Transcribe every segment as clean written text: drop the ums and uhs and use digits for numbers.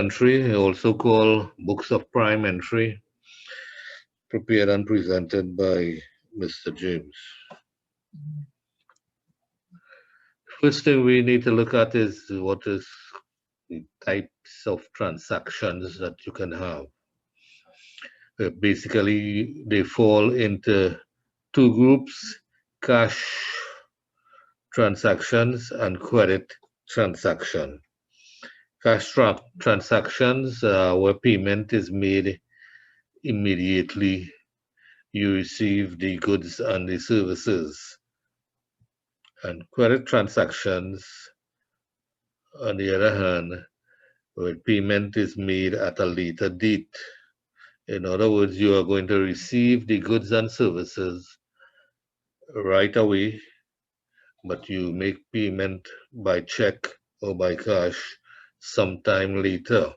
entry, also called Books of Prime Entry, prepared and presented by Mr. James. First thing we need to look at is what is the types of transactions that you can have. Basically, they fall into two groups: cash transactions and credit transaction. Transactions where payment is made immediately you receive the goods and the services. And credit transactions, on the other hand, where payment is made at a later date. In other words, you are going to receive the goods and services right away, but you make payment by check or by cash sometime later.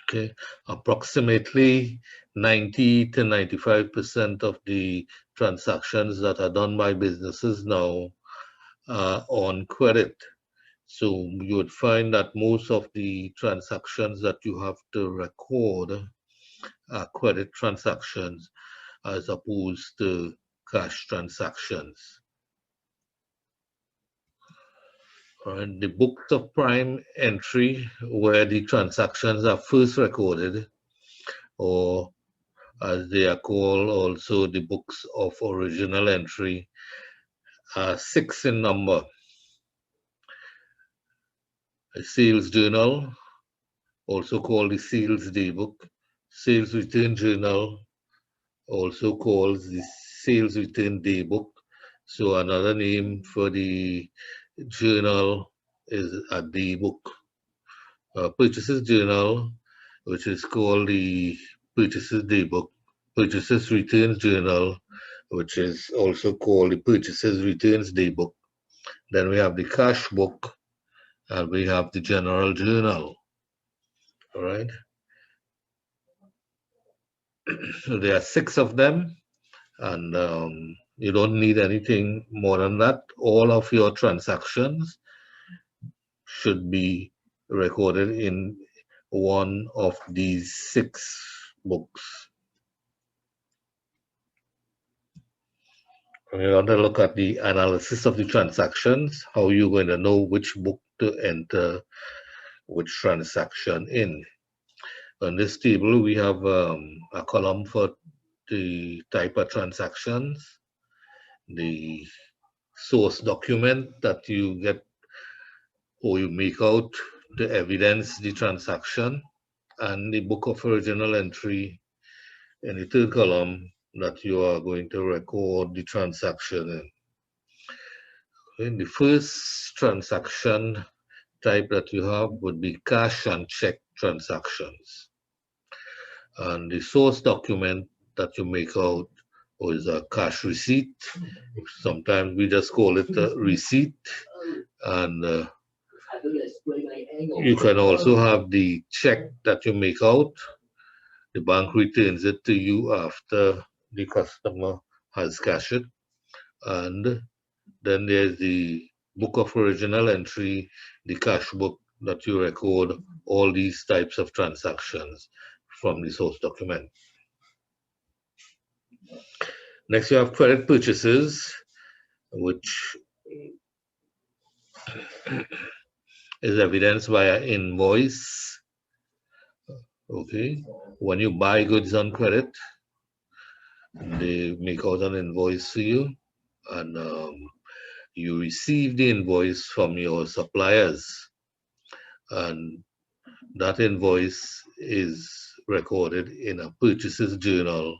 Okay, approximately 90 to 95% of the transactions that are done by businesses now are on credit. So you would find that most of the transactions that you have to record are credit transactions as opposed to cash transactions. And the books of prime entry, where the transactions are first recorded, or as they are called also the books of original entry, are six in number. A sales journal, also called the sales daybook, sales return journal, also called the sales return daybook. So another name for the journal is a daybook. Purchases journal, which is called the purchases daybook. Purchases returns journal, which is also called the purchases returns daybook. Then we have the cash book, and we have the general journal. All right. So there are six of them, and you don't need anything more than that. All of your transactions should be recorded in one of these six books. We want to look at the analysis of the transactions, how you're going to know which book to enter which transaction in. On this table, we have a column for the type of transactions, the source document that you get or you make out to evidence the transaction, and the book of original entry in the third column that you are going to record the transaction in. In the first transaction type that you have would be cash and check transactions. And the source document that you make out is a cash receipt. Sometimes we just call it a receipt. And you can also have the check that you make out. The bank returns it to you after the customer has cashed it. And then there's the book of original entry, the cash book that you record all these types of transactions from the source document. Next, you have credit purchases, which is evidenced by an invoice. Okay, when you buy goods on credit, they make out an invoice for you, and you receive the invoice from your suppliers, and that invoice is recorded in a purchases journal,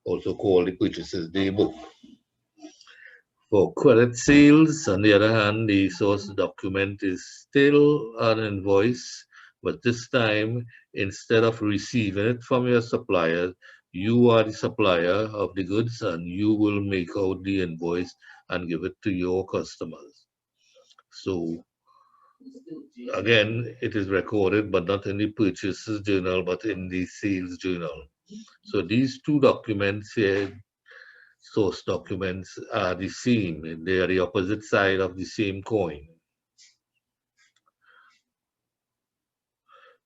also called the purchases daybook. For credit sales, on the other hand, the source document is still an invoice, but this time, instead of receiving it from your supplier, you are the supplier of the goods and you will make out the invoice and give it to your customers. So again, it is recorded, but not in the purchases journal, but in the sales journal. So these two documents here, source documents, are the same. They are the opposite side of the same coin.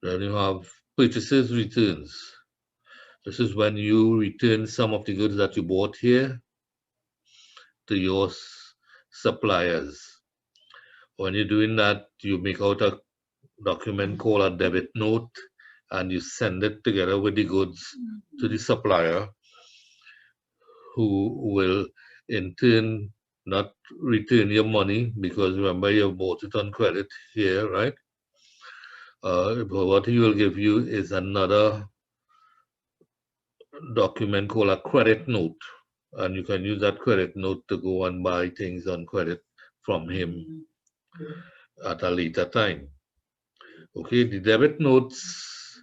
Then you have purchases returns. This is when you return some of the goods that you bought here to your suppliers. When you're doing that, you make out a document called a debit note and you send it together with the goods to the supplier, who will in turn not return your money because remember you bought it on credit here, right? But what he will give you is another document called a credit note, and you can use that credit note to go and buy things on credit from him at a later time. Okay, the debit notes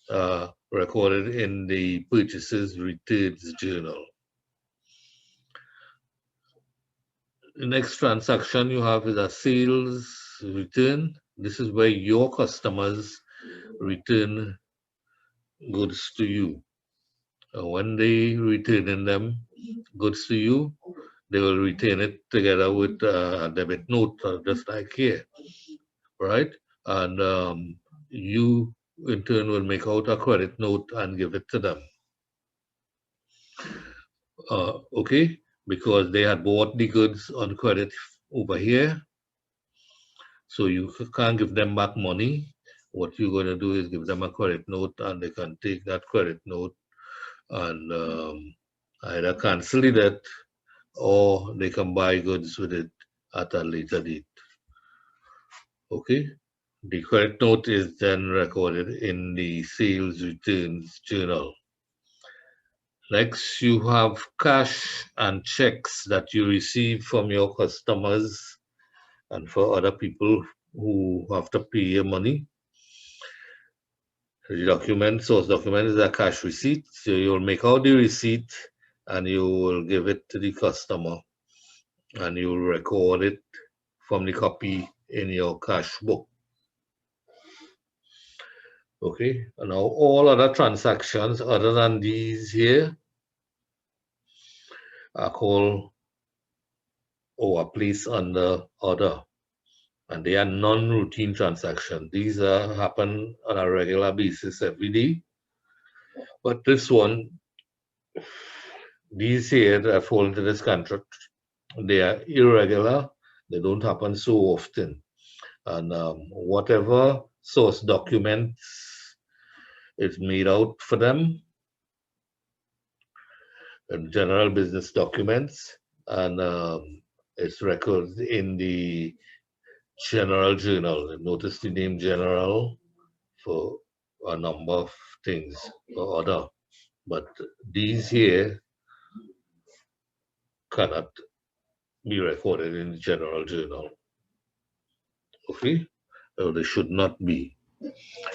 are recorded in the purchases returns journal. The next transaction you have is a sales return. This is where your customers return goods to you. When they return them goods to you, they will retain it together with a debit note, just like here, right? And you, in turn, will make out a credit note and give it to them. Okay, because they had bought the goods on credit over here, so you can't give them back money. What you're going to do is give them a credit note, and they can take that credit note and either cancel the debt or they can buy goods with it at a later date. Okay, the credit note is then recorded in the sales returns journal. Next, you have cash and checks that you receive from your customers and for other people who have to pay your money. The document, source document, is a cash receipt. So you'll make out the receipt and you will give it to the customer and you will record it from the copy in your cash book. Okay, and now all other transactions other than these here are called or are placed under other, and they are non-routine transactions. These happen on a regular basis every day, but this one, these here that fall into this contract, they are irregular. They don't happen so often, and whatever source documents is made out for them, and general business documents, and it's records in the general journal. Notice the name general for a number of things or other, but these here cannot be recorded in the general journal. Okay, so they should not be.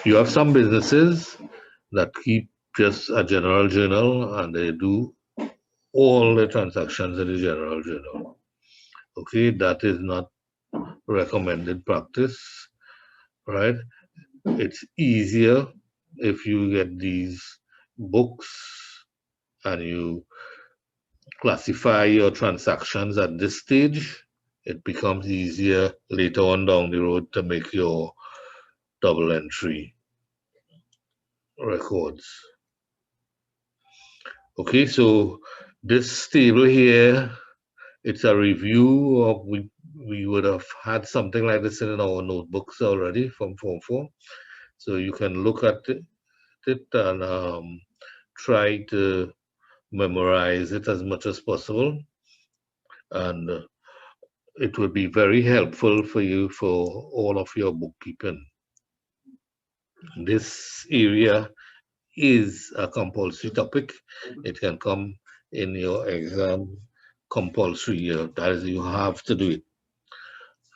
You have some businesses that keep just a general journal and they do all the transactions in the general journal. Okay, that is not recommended practice, right? It's easier if you get these books and you classify your transactions at this stage. It becomes easier later on down the road to make your double entry records. Okay, so this table here, it's a review of, we would have had something like this in our notebooks already from Form 4. So you can look at it and try to memorize it as much as possible. And it would be very helpful for you for all of your bookkeeping. This area is a compulsory topic. It can come in your exam compulsory. That is, you have to do it.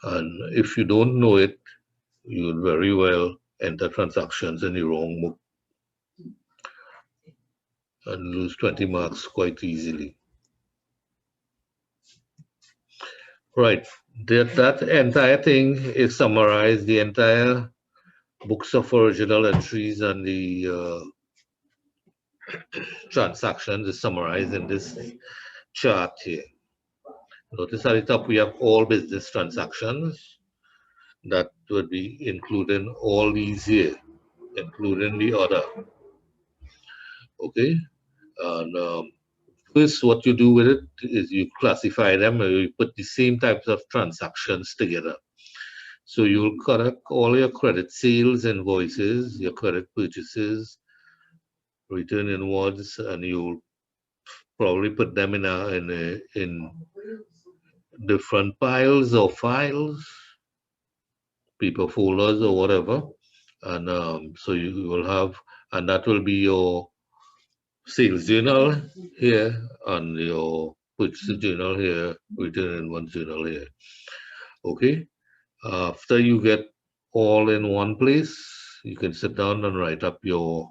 And if you don't know it, you would very well enter transactions in the wrong book and lose 20 marks quite easily. Right, that entire thing is summarized, the entire books of original entries and the transactions is summarized in this chart here. Notice at the top we have all business transactions that would be including all these here. including the other. Okay, and first, what you do with it is you classify them, or you put the same types of transactions together. So you'll collect all your credit sales invoices, your credit purchases, return inwards, and you'll probably put them in different piles or files, paper folders or whatever. And so you will have, and that will be your sales journal here and your purchase journal here, return inwards journal here. Okay. After you get all in one place, you can sit down and write up your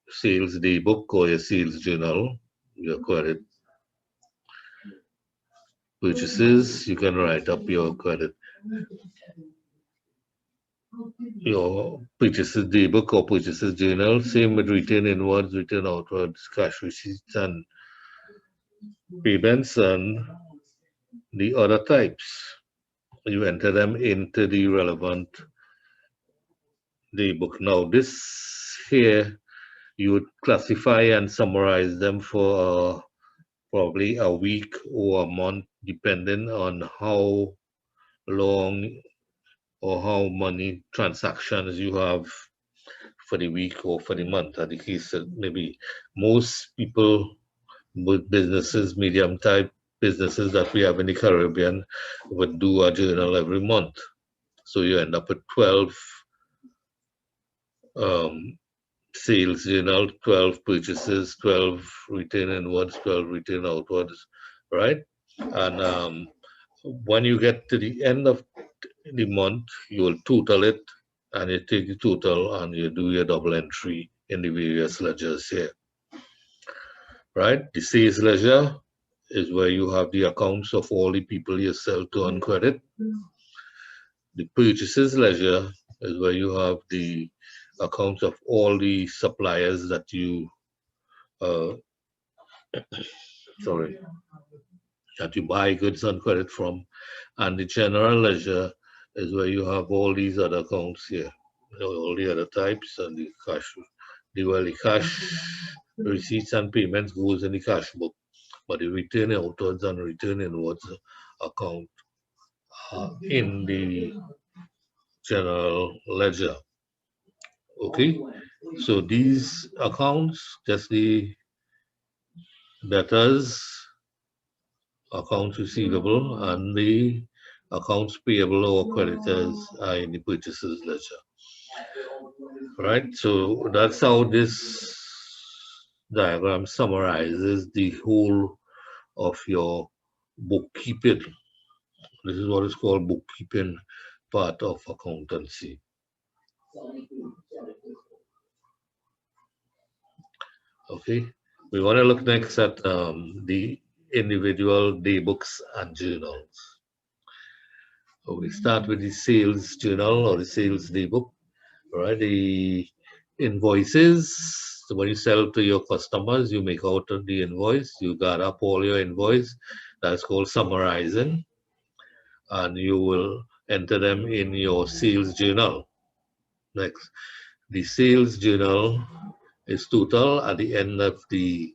sales daybook or your sales journal, your credit purchases. You can write up your credit, your purchases daybook or purchases journal. Same with return inwards, return outwards, cash receipts, and payments, and the other types. You enter them into the relevant daybook. Now, this here, you would classify and summarize them for probably a week or a month, depending on how long or how many transactions you have for the week or for the month. At the case that maybe most people with businesses, medium type businesses that we have in the Caribbean would do a journal every month. So you end up with 12 um, sales journal, 12 purchases, 12 return inwards, 12 return outwards, right? And when you get to the end of the month, you will total it and you take the total and you do your double entry in the various ledgers here, right? The sales ledger is where you have the accounts of all the people you sell to on credit. The purchases ledger is where you have the accounts of all the suppliers that you uh, sorry, that you buy goods on credit from, and the general ledger is where you have all these other accounts here, all the other types, and the cash, the cash receipts and payments goes in the cash book, but the return outwards and return inwards account are in the general ledger. Okay, so these accounts, just the debtors, accounts receivable, and the accounts payable or creditors are in the purchases ledger. Right? So that's how this diagram summarizes the whole of your bookkeeping. This is what is called bookkeeping part of accountancy. Okay. We want to look next at the individual daybooks and journals. So we start with the sales journal or the sales daybook. Right, the invoices. So when you sell to your customers, you make out the invoice, you gather up all your invoice. That's called summarizing, and you will enter them in your sales journal. Next, the sales journal is total at the end of the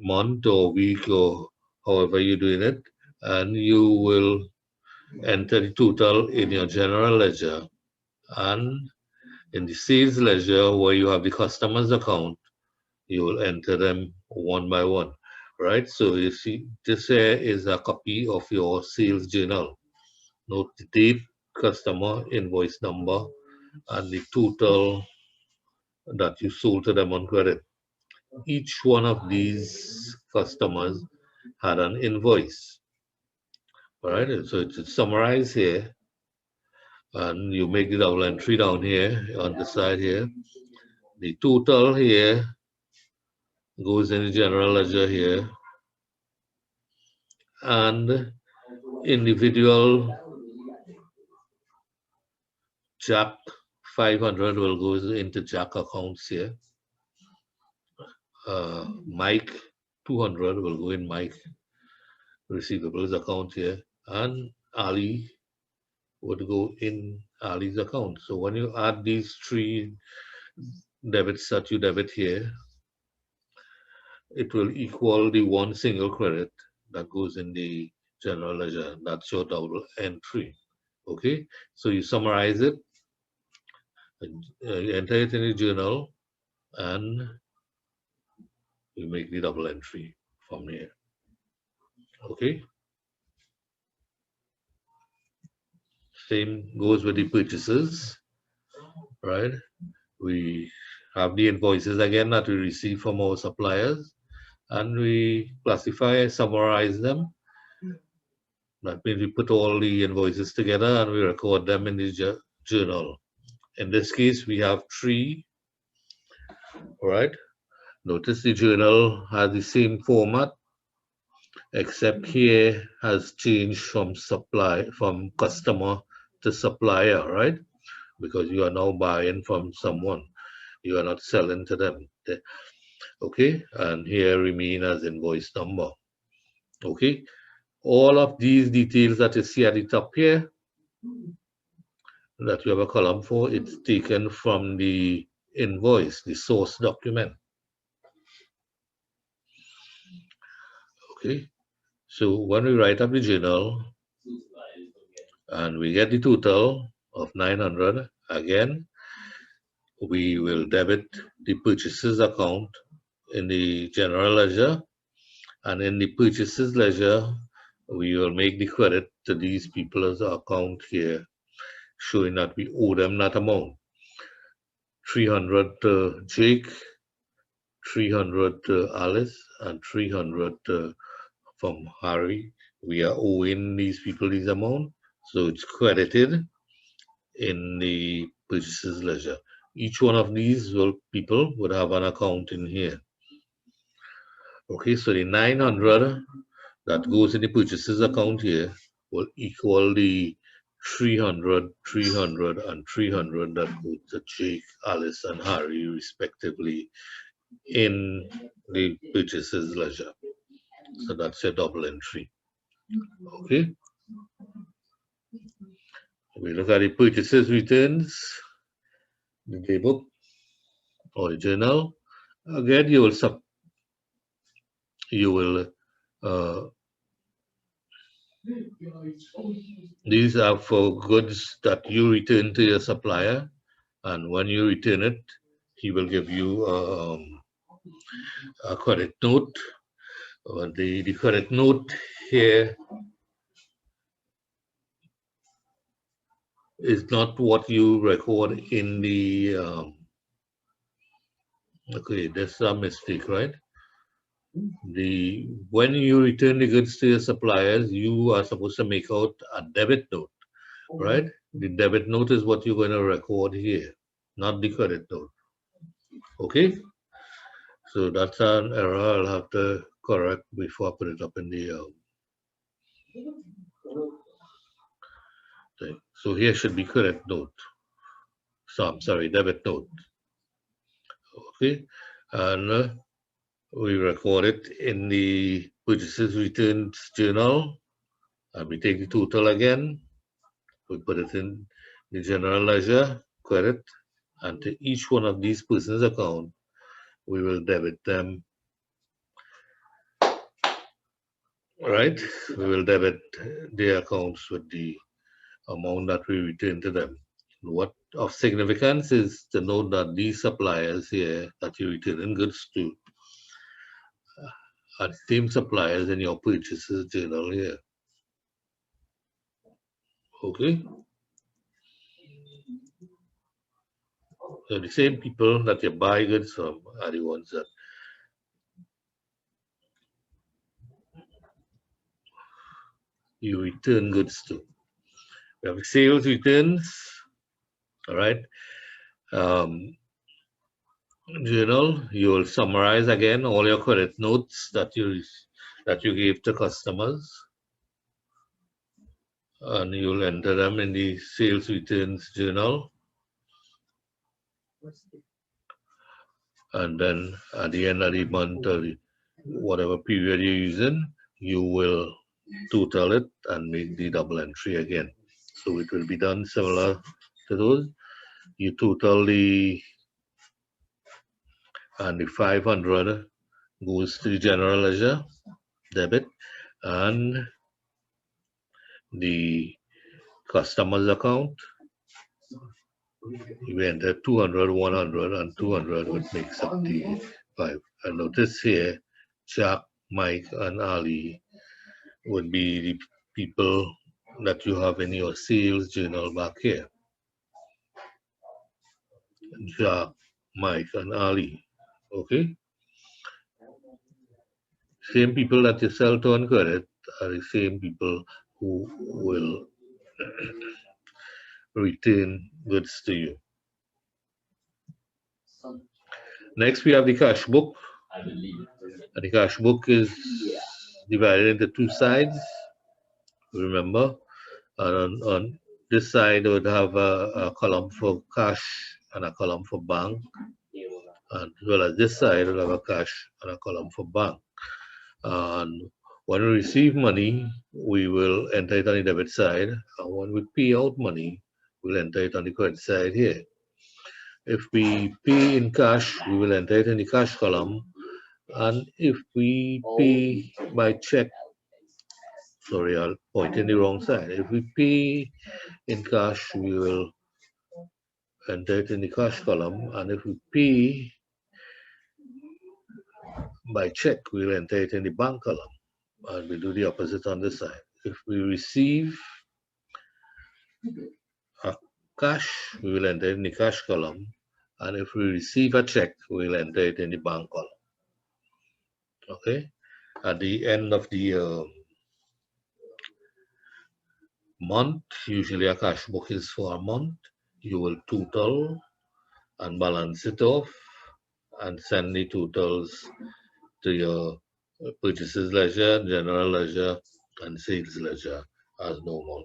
month or week or however you're doing it, and you will enter the total in your general ledger. And in the sales ledger, where you have the customer's account, you will enter them one by one, right? So you see, this here is a copy of your sales journal. Note the date, customer, invoice number, and the total that you sold to them on credit. Each one of these customers had an invoice, all right? So it's summarized here, and you make the double entry down here on the side here. The total here goes in the general ledger here, and individual Jack 500 will go into Jack accounts here. Mike 200 will go in Mike receivables account here, and Ali would go in Ali's account. So when you add these three debits that you debit here, it will equal the one single credit that goes in the general ledger. That's your double entry. Okay, so you summarize it, you enter it in the journal, and you make the double entry from here. Okay, same goes with the purchases, right? We have the invoices again that we receive from our suppliers, and we classify, summarize them. That means we put all the invoices together and we record them in the journal. In this case, we have three, all right? Notice the journal has the same format, except here has changed from customer to supplier, right? Because you are now buying from someone. You are not selling to them. Okay, and here remain as invoice number. Okay, all of these details that you see at the top here, that you have a column for, it's taken from the invoice, the source document. Okay, so when we write up the journal and we get the total of 900, again, we will debit the purchases account in the general ledger, and in the purchases ledger, we will make the credit to these people's account here, showing that we owe them that amount. 300 to Jake, 300 to Alice, and 300 from Harry. We are owing these people this amount, so it's credited in the purchases ledger. Each one of these people would have an account in here. Okay, so the 900 that goes in the purchases account here will equal the 300, 300, and 300 that go to Jake, Alice, and Harry, respectively, in the purchases ledger. So that's your double entry. Okay. We look at the purchases returns, the daybook or the journal. Again, these are for goods that you return to your supplier, and when you return it, he will give you a credit note. The credit note here is not what you record in the okay, there's a mistake, right? When you return the goods to your suppliers, you are supposed to make out a debit note, right? The debit note is what you're going to record here, not the credit note. Okay, so that's an error I'll have to correct before I put it up in the thing. So here should be credit note. So I'm sorry, debit note. Okay, and we record it in the purchases returns journal, and we take the total again. We put it in the general ledger credit, and to each one of these persons' account, we will debit them. Right? We will debit their accounts with the amount that we return to them. What of significance is to note that these suppliers here that you return goods to are the same suppliers in your purchases journal here. Okay? So the same people that you buy goods from are the ones that you return goods to. We have sales returns, all right? Journal, you will summarize again all your credit notes that you gave to customers, and you'll enter them in the sales returns journal. And then at the end of the month or whatever period you're using, you will total it and make the double entry again. So it will be done similar to those. You total the 500 goes to the general ledger debit, and the customer's account, we enter 200, 100, and 200, which makes up the 5. And notice here, Jack, Mike, and Ali would be the people that you have in your sales journal back here. Jack, Mike, and Ali. Okay? Same people that you sell to on credit are the same people who will return goods to you. Next, we have the cash book. And the cash book is divided into two sides, remember. And on this side, it would have a column for cash and a column for bank. And as well as this side, it will have a cash and a column for bank. And when we receive money, we will enter it on the debit side. And when we pay out money, we'll enter it on the credit side here. If we pay in cash, we will enter it in the cash column. And if we pay by check, sorry, I'll point in the wrong side. If we pay in cash, we will enter it in the cash column. And if we pay by check, we'll enter it in the bank column. And we do the opposite on this side. If we receive a cash, we will enter it in the cash column. And if we receive a check, we'll enter it in the bank column. Okay? At the end of the month, usually a cash book is for a month, you will total and balance it off and send the totals to your purchases ledger, general ledger, and sales ledger as normal.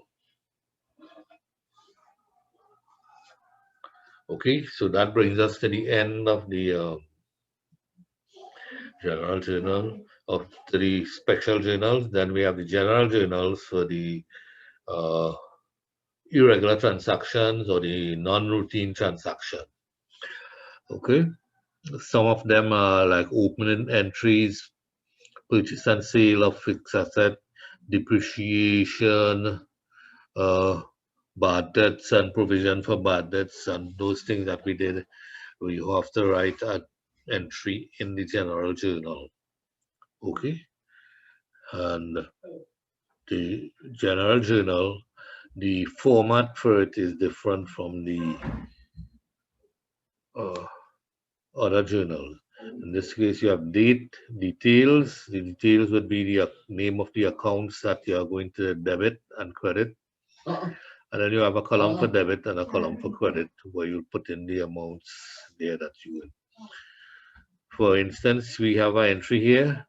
Okay, so that brings us to the end of the general journal of the special journals. Then we have the general journals for the irregular transactions or the non-routine transaction. Okay, some of them are like opening entries, purchase and sale of fixed asset, depreciation, bad debts and provision for bad debts, and those things that we did. We have to write an entry in the general journal. Okay, and the general journal, the format for it is different from the other journals. In this case, you have date, details. The details would be the name of the accounts that you are going to debit and credit. And then you have a column for debit and a column for credit where you put in the amounts there that you will. For instance, we have an entry here,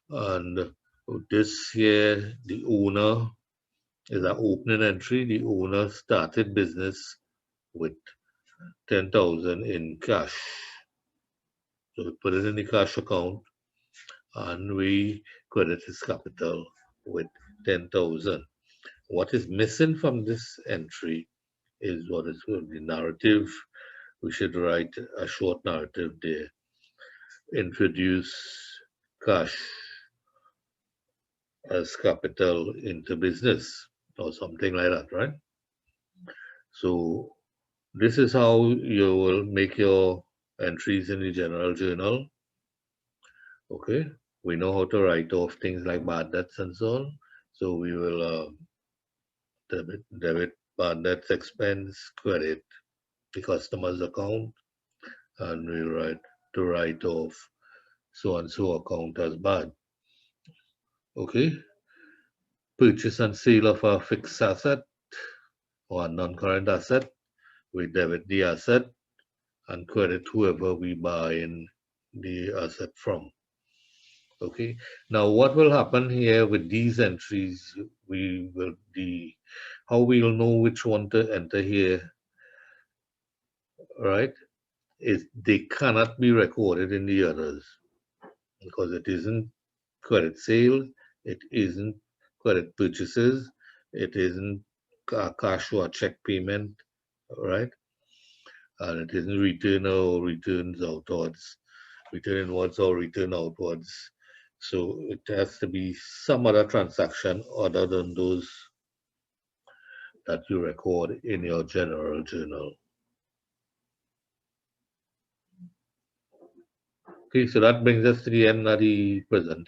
and this here, the owner is an opening entry. The owner started business with 10,000 in cash. So we put it in the cash account and we credit his capital with 10,000. What is missing from this entry is what is called the narrative. We should write a short narrative there. Introduce cash as capital into business or something like that, right? So this is how you will make your entries in the general journal. Okay, we know how to write off things like bad debts and so on. So we will debit, bad debts expense, credit the customer's account, and we write off so and so account as bad. Okay, purchase and sale of a fixed asset or a non-current asset, we debit the asset and credit whoever we buy in the asset from. Okay, now what will happen here with these entries, how we will know which one to enter here, right, is they cannot be recorded in the others because it isn't credit sales, it isn't credit purchases, it isn't cash or check payment, right? And it isn't return or returns outwards, return inwards or return outwards. So it has to be some other transaction other than those that you record in your general journal. Okay, so that brings us to the end of the presentation.